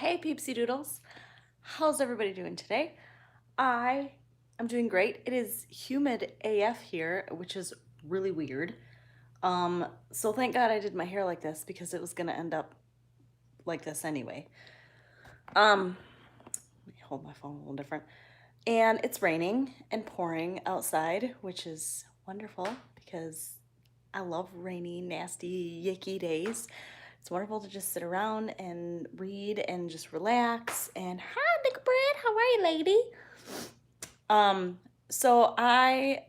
Hey peepsy doodles, how's everybody doing today? I am doing great. It is humid AF here, which is really weird. So thank God I did my hair like this because it was gonna end up like this anyway. Let me hold my phone a little different. And it's raining and pouring outside, which is wonderful because I love rainy, nasty, yicky days. It's wonderful to just sit around and read and just relax. And hi, Big Bread, how are you, lady? So I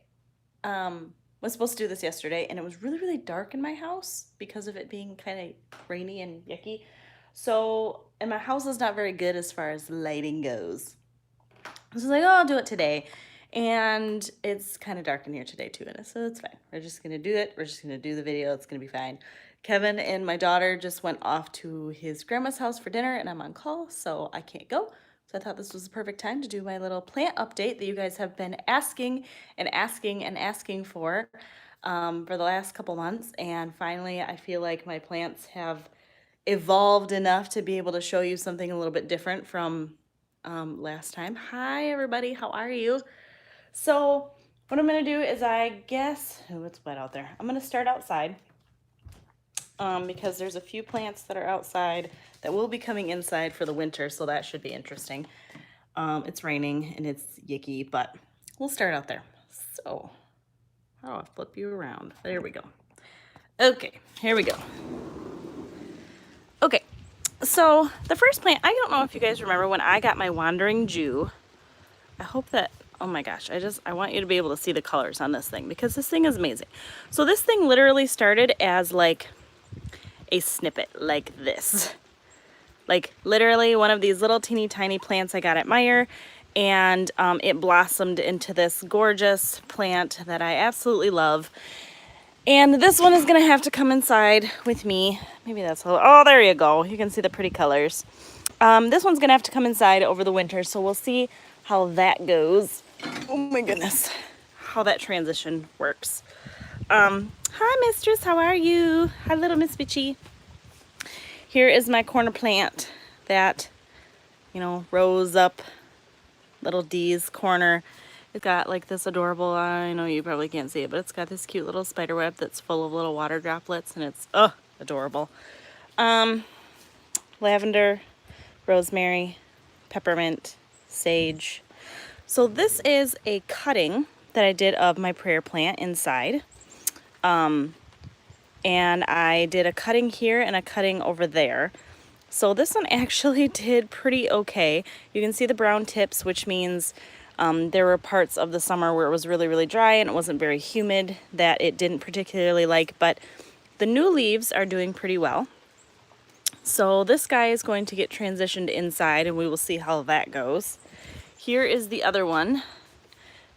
was supposed to do this yesterday, and it was really, really dark in my house because of it being kind of rainy and yucky. So, and my house is not very good as far as lighting goes. So I was like, oh, I'll do it today. And it's kind of dark in here today too, and so it's fine. We're just gonna do it. We're just gonna do the video. It's gonna be fine. Kevin and my daughter just went off to his grandma's house for dinner, and I'm on call, so I can't go. So I thought this was the perfect time to do my little plant update that you guys have been asking and asking and asking for the last couple months. And finally, I feel like my plants have evolved enough to be able to show you something a little bit different from last time. Hi, everybody. How are you? So what I'm going to do is oh, it's wet out there. I'm going to start outside because there's a few plants that are outside that will be coming inside for the winter, so that should be interesting. It's raining and it's yicky, but we'll start out there. So how do I flip you around? There we go. Okay, here we go. Okay, so the first plant, I don't know if you guys remember when I got my Wandering Jew. I hope that, oh my gosh, I want you to be able to see the colors on this thing because this thing is amazing. So this thing literally started as like a snippet like this. Like literally one of these little teeny tiny plants I got at Meijer, and it blossomed into this gorgeous plant that I absolutely love. And this one is gonna have to come inside with me. Maybe that's a little, oh, there you go. You can see the pretty colors. This one's gonna have to come inside over the winter, so we'll see how that goes. Oh my goodness, how that transition works. Hi, mistress, how are you? Hi, little Miss Bitchy. Here is my corner plant that, rose up little D's corner. It's got like this adorable, I know you probably can't see it, but it's got this cute little spider web that's full of little water droplets, and it's, adorable. Lavender, rosemary, peppermint, sage. So this is a cutting that I did of my prayer plant inside. And I did a cutting here and a cutting over there. So this one actually did pretty okay. You can see the brown tips, which means there were parts of the summer where it was really, really dry and it wasn't very humid that it didn't particularly like, but the new leaves are doing pretty well. So this guy is going to get transitioned inside, and we will see how that goes. Here is the other one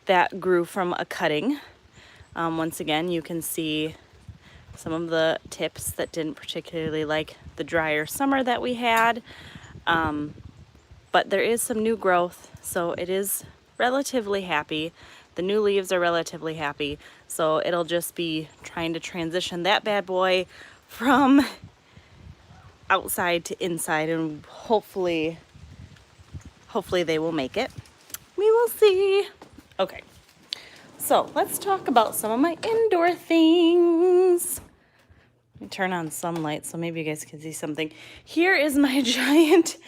that grew from a cutting. Once again, you can see some of the tips that didn't particularly like the drier summer that we had. But there is some new growth, so it is relatively happy. The new leaves are relatively happy, so it'll just be trying to transition that bad boy from outside to inside, and hopefully they will make it. We will see. Okay, so let's talk about some of my indoor things. Let me turn on sunlight so maybe you guys can see something. Here is my giant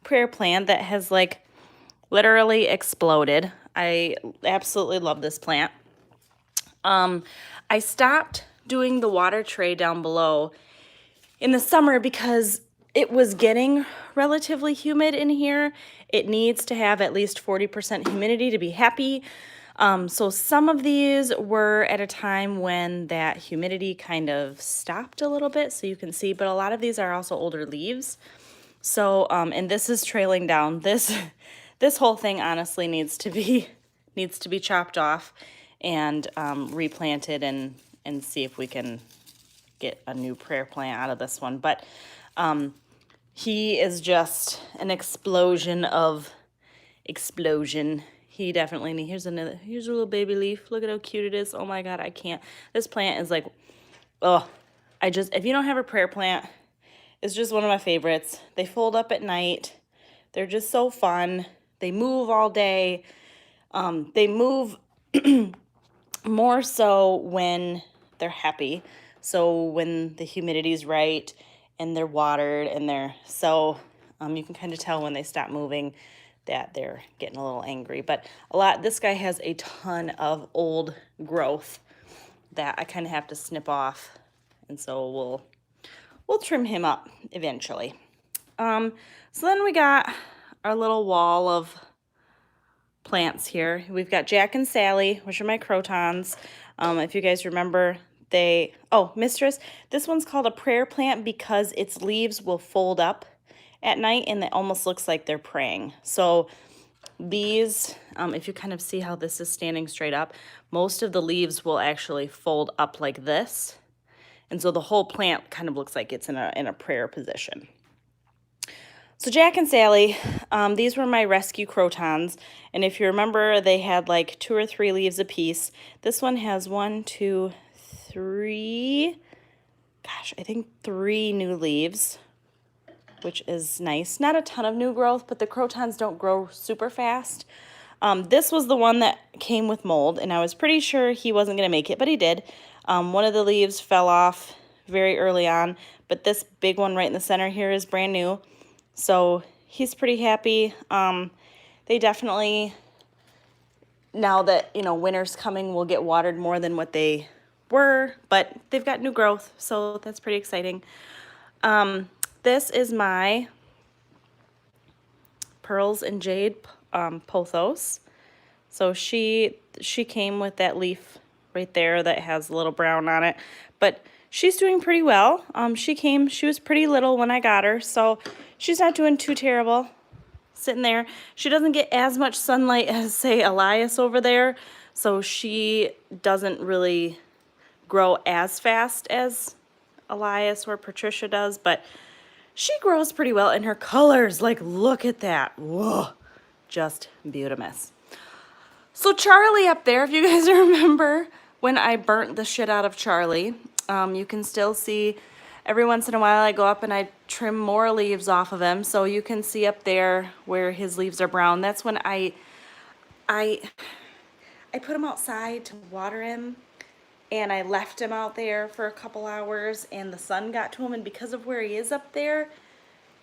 prayer plant that has like literally exploded. I absolutely love this plant. I stopped doing the water tray down below in the summer because it was getting relatively humid in here. It needs to have at least 40% humidity to be happy. So some of these were at a time when that humidity kind of stopped a little bit, so you can see, but a lot of these are also older leaves. So, and this is trailing down. This whole thing honestly needs to be chopped off and replanted and see if we can get a new prayer plant out of this one. But he is just an explosion. He definitely needs, here's a little baby leaf. Look at how cute it is. Oh my God, I can't. This plant is like, if you don't have a prayer plant, it's just one of my favorites. They fold up at night. They're just so fun. They move all day. They move more so when they're happy. So when the humidity's right and they're watered and you can kind of tell when they stop moving that they're getting a little angry. But this guy has a ton of old growth that I kind of have to snip off, and so we'll trim him up eventually. So then we got our little wall of plants here. We've got Jack and Sally, which are my crotons. If you guys remember, Mistress, this one's called a prayer plant because its leaves will fold up at night and it almost looks like they're praying. So these, if you kind of see how this is standing straight up, most of the leaves will actually fold up like this. And so the whole plant kind of looks like it's in a prayer position. So Jack and Sally, these were my rescue crotons. And if you remember, they had like 2 or 3 leaves apiece. This one has 1, 2, 3, I think 3 new leaves, which is nice. Not a ton of new growth, but the crotons don't grow super fast. This was the one that came with mold, and I was pretty sure he wasn't going to make it, but he did. One of the leaves fell off very early on, but this big one right in the center here is brand new. So he's pretty happy. They definitely, now that, winter's coming, will get watered more than what they were, but they've got new growth, so that's pretty exciting. This is my Pearls and Jade pothos. So she came with that leaf right there that has a little brown on it, but she's doing pretty well. She was pretty little when I got her, so she's not doing too terrible. Sitting there. She doesn't get as much sunlight as, say, Elias over there, so she doesn't really grow as fast as Elias or Patricia does, but she grows pretty well, and her colors, like, look at that. Whoa, just beautiful. So Charlie up there, if you guys remember when I burnt the shit out of Charlie, you can still see every once in a while I go up and I trim more leaves off of him. So you can see up there where his leaves are brown. That's when I put him outside to water him, and I left him out there for a couple hours, and the sun got to him, and because of where he is up there,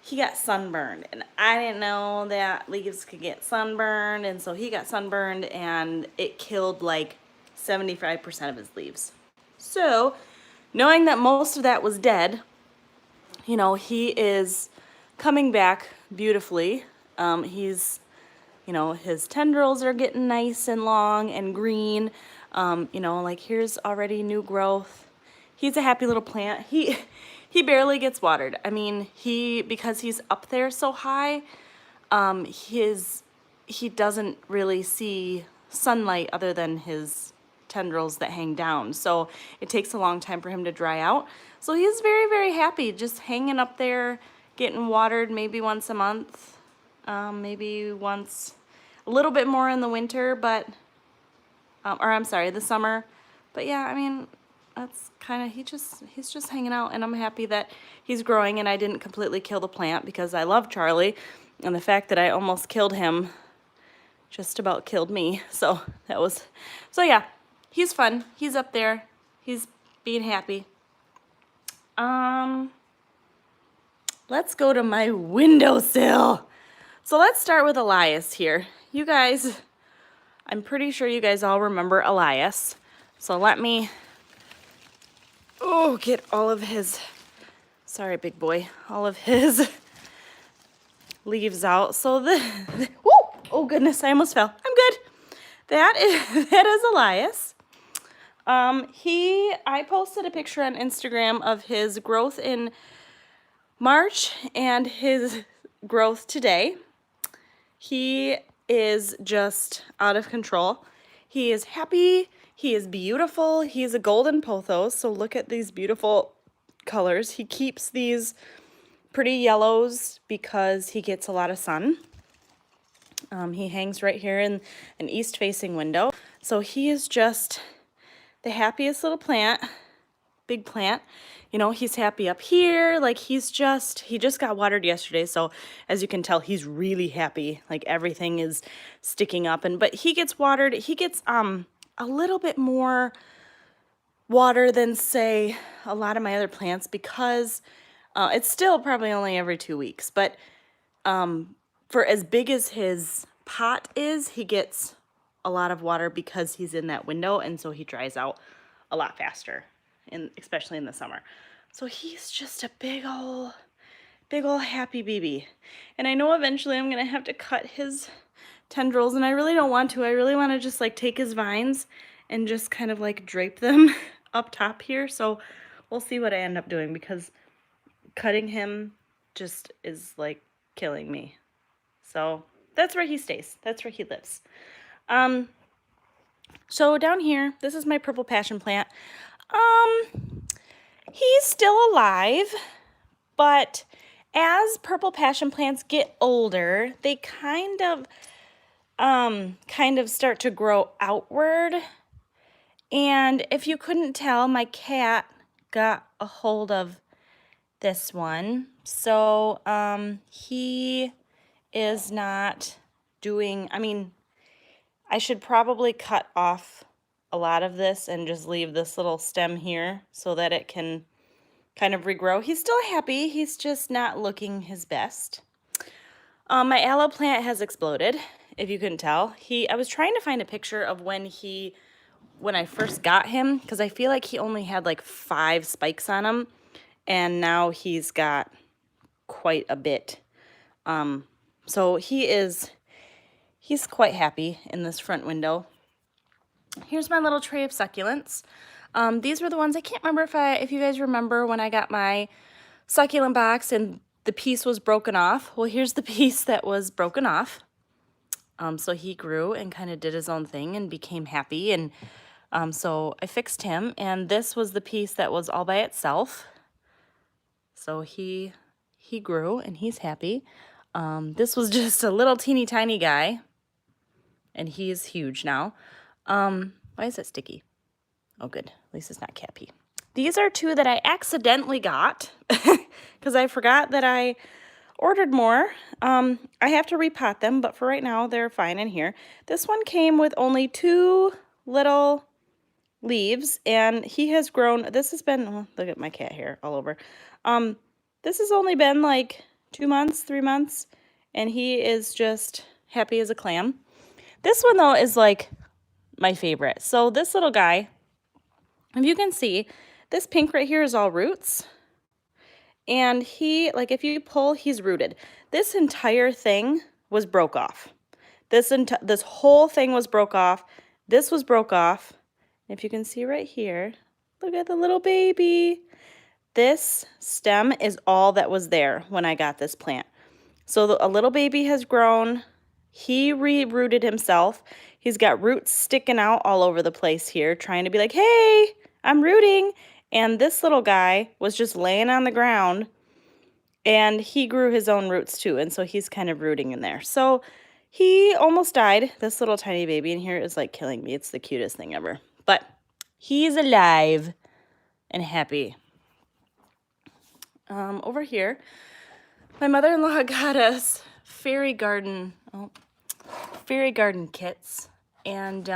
he got sunburned, and I didn't know that leaves could get sunburned, and so he got sunburned, and it killed like 75% of his leaves. So, knowing that most of that was dead, he is coming back beautifully. His tendrils are getting nice and long and green. Like here's already new growth. He's a happy little plant. He barely gets watered. I mean, because he's up there so high, he doesn't really see sunlight other than his tendrils that hang down. So it takes a long time for him to dry out. So he's very, very happy just hanging up there, getting watered maybe once a month, maybe once, a little bit more in the winter, but, the summer. But yeah, I mean, that's kind of, he's just hanging out, and I'm happy that he's growing and I didn't completely kill the plant because I love Charlie, and the fact that I almost killed him just about killed me. So yeah, he's fun. He's up there. He's being happy. Let's go to my windowsill. So let's start with Elias here. You guys, I'm pretty sure you guys all remember Elias. So let me, get all of his, sorry big boy, all of his leaves out. So oh goodness, I almost fell. I'm good. That is Elias. I posted a picture on Instagram of his growth in March and his growth today. He is just out of control. He is happy. He is beautiful. He is a golden pothos. So look at these beautiful colors. He keeps these pretty yellows because he gets a lot of sun. He hangs right here in an east-facing window. So he is just the happiest little plant, big plant. You know, he's happy up here. Like he just got watered yesterday. So as you can tell, he's really happy. Like everything is sticking up, but he gets watered. He gets a little bit more water than say a lot of my other plants because it's still probably only every 2 weeks, but for as big as his pot is, he gets a lot of water because he's in that window, and so he dries out a lot faster, especially in the summer. So he's just a big ol' happy baby. And I know eventually I'm gonna have to cut his tendrils, and I really don't want to. I really want to just like take his vines and just kind of like drape them up top here. So we'll see what I end up doing because cutting him just is like killing me. So that's where he stays. That's where he lives. So down here, this is my purple passion plant. He's still alive, but as purple passion plants get older, they kind of start to grow outward. And if you couldn't tell, my cat got a hold of this one. So he is not doing, I mean, I should probably cut off a lot of this and just leave this little stem here so that it can kind of regrow. He's still happy. He's just not looking his best. My aloe plant has exploded, if you couldn't tell. I was trying to find a picture of when I first got him, because I feel like he only had like 5 spikes on him, and now he's got quite a bit. So he's quite happy in this front window. Here's my little tray of succulents. These were the ones, I can't remember if you guys remember when I got my succulent box and the piece was broken off. Well, here's the piece that was broken off. So he grew and kind of did his own thing and became happy, and so I fixed him, and this was the piece that was all by itself. So he grew and he's happy. This was just a little teeny tiny guy, and he's huge now. Why is it sticky? Oh, good. At least it's not cat pee. These are 2 that I accidentally got because I forgot that I ordered more. I have to repot them, but for right now, they're fine in here. This one came with only 2 little leaves, and he has grown. This has been, oh, look at my cat hair all over. This has only been like 2 months, 3 months, and he is just happy as a clam. This one, though, is like my favorite. So this little guy, if you can see, this pink right here is all roots. And like if you pull, he's rooted. This entire thing was broke off. This whole thing was broke off. This was broke off. If you can see right here, look at the little baby. This stem is all that was there when I got this plant. So a little baby has grown. He re-rooted himself. He's got roots sticking out all over the place here, trying to be like, hey, I'm rooting. And this little guy was just laying on the ground, and he grew his own roots too. And so he's kind of rooting in there. So he almost died. This little tiny baby in here is like killing me. It's the cutest thing ever. But he's alive and happy. Over here, my mother-in-law got us fairy garden kits, and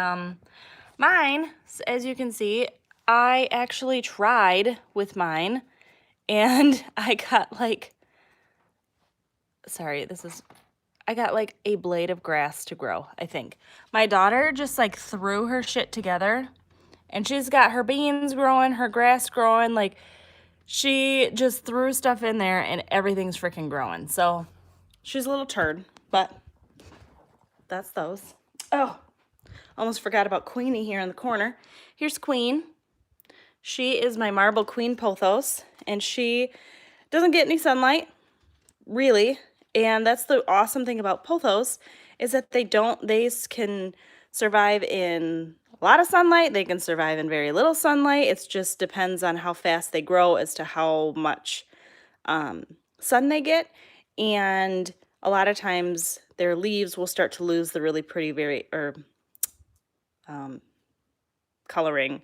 mine, as you can see, I actually tried with mine, and I got like, I got like a blade of grass to grow, I think. My daughter just like threw her shit together, and she's got her beans growing, her grass growing, like she just threw stuff in there and everything's freaking growing. So she's a little turd, but that's those. Oh, almost forgot about Queenie here in the corner. Here's Queen. She is my marble queen pothos, and she doesn't get any sunlight, really. And that's the awesome thing about pothos, is that they can survive in a lot of sunlight. They can survive in very little sunlight. It just depends on how fast they grow as to how much sun they get. And a lot of times their leaves will start to lose the really pretty coloring,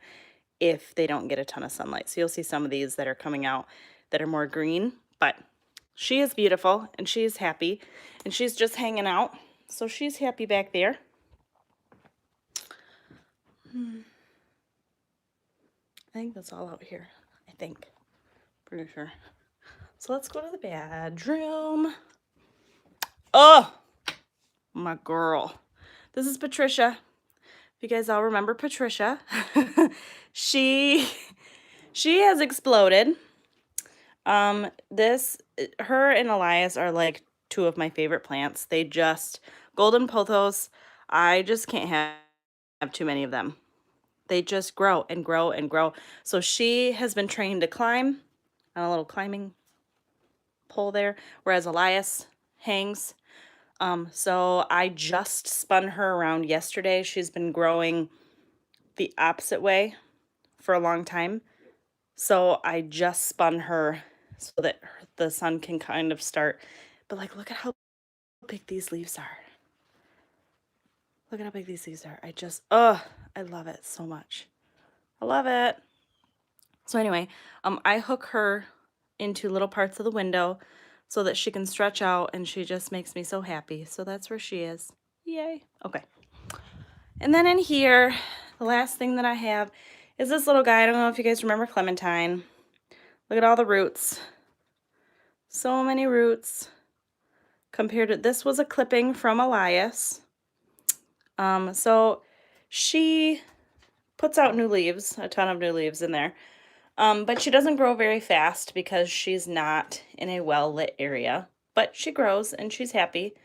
if they don't get a ton of sunlight. So you'll see some of these that are coming out that are more green, but she is beautiful and she is happy and she's just hanging out. So she's happy back there. I think that's all out here. I think. Pretty sure. So let's go to the bedroom. Oh, my girl. This is Patricia. If you guys all remember Patricia, she has exploded. Her and Elias are like two of my favorite plants. They just, golden pothos, I just can't have too many of them. They just grow and grow and grow. So she has been trained to climb on a little climbing pole there, whereas Elias hangs. So I just spun her around yesterday. She's been growing the opposite way for a long time. So I just spun her so that the sun can kind of start. But like, look at how big these leaves are. Look at how big these leaves are. I love it so much. I love it. So anyway, I hook her into little parts of the window so that she can stretch out, and she just makes me so happy. So that's where she is. Yay. Okay. And then in here, the last thing that I have is this little guy. I don't know if you guys remember Clementine. Look at all the roots. So many roots. Compared to, this was a clipping from Elias. So she puts out new leaves, a ton of new leaves in there. But she doesn't grow very fast because she's not in a well-lit area. But she grows and she's happy.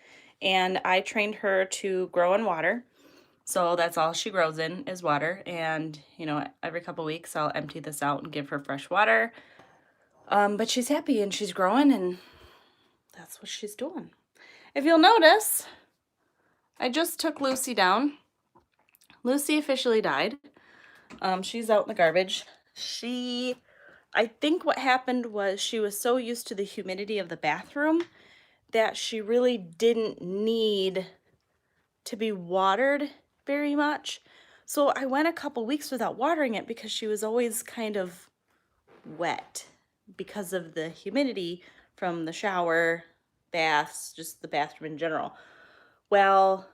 And I trained her to grow in water. So that's all she grows in is water. And, you know, every couple weeks I'll empty this out and give her fresh water. But she's happy and she's growing, and that's what she's doing. If you'll notice, I just took Lucy down. Lucy officially died. She's out in the garbage. I think what happened was she was so used to the humidity of the bathroom that she really didn't need to be watered very much. So I went a couple weeks without watering it because she was always kind of wet because of the humidity from the shower, baths, just the bathroom in general. Well,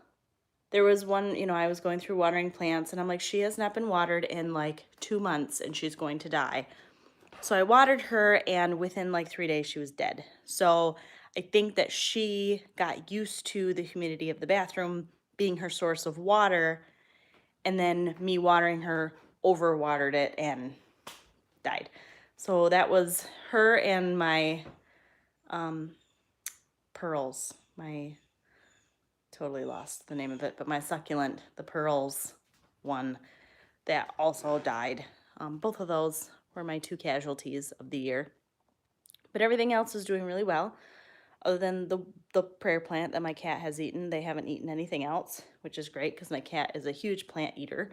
there was one, you know, I was going through watering plants and I'm like, she has not been watered in like 2 months and she's going to die. So I watered her, and within like 3 days she was dead. So I think that she got used to the humidity of the bathroom being her source of water, and then me watering her overwatered it and died. So that was her and my pearls. Totally lost the name of it, but my succulent, the pearls one, that also died. Both of those were my 2 casualties of the year. But everything else is doing really well. Other than the prayer plant that my cat has eaten, they haven't eaten anything else, which is great because my cat is a huge plant eater.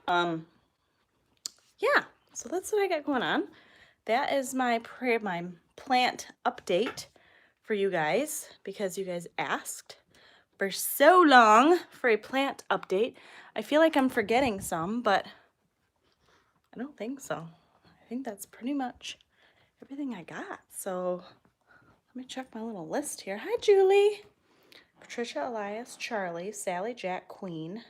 Yeah, so that's what I got going on. That is my plant update for you guys, because you guys asked for so long for a plant update. I feel like I'm forgetting some, but I don't think so. I think that's pretty much everything I got. So let me check my little list here. Hi, Julie. Patricia, Elias, Charlie, Sally, Jack, Queen,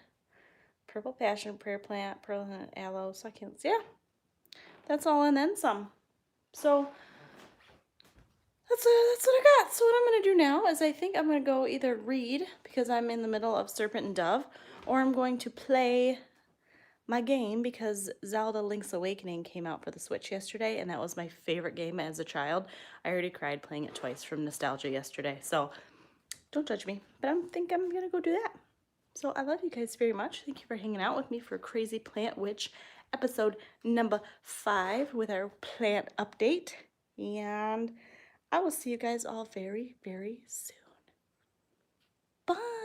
Purple Passion, Prayer Plant, Pearl, Aloe, Succulents. Yeah, that's all and then some. So that's what I got. So what I'm going to do now is I think I'm going to go either read, because I'm in the middle of Serpent and Dove, or I'm going to play my game, because Zelda Link's Awakening came out for the Switch yesterday, and that was my favorite game as a child. I already cried playing it twice from nostalgia yesterday, so don't judge me, but I think I'm going to go do that. So I love you guys very much. Thank you for hanging out with me for Crazy Plant Witch episode number 5 with our plant update, and I will see you guys all very, very soon. Bye!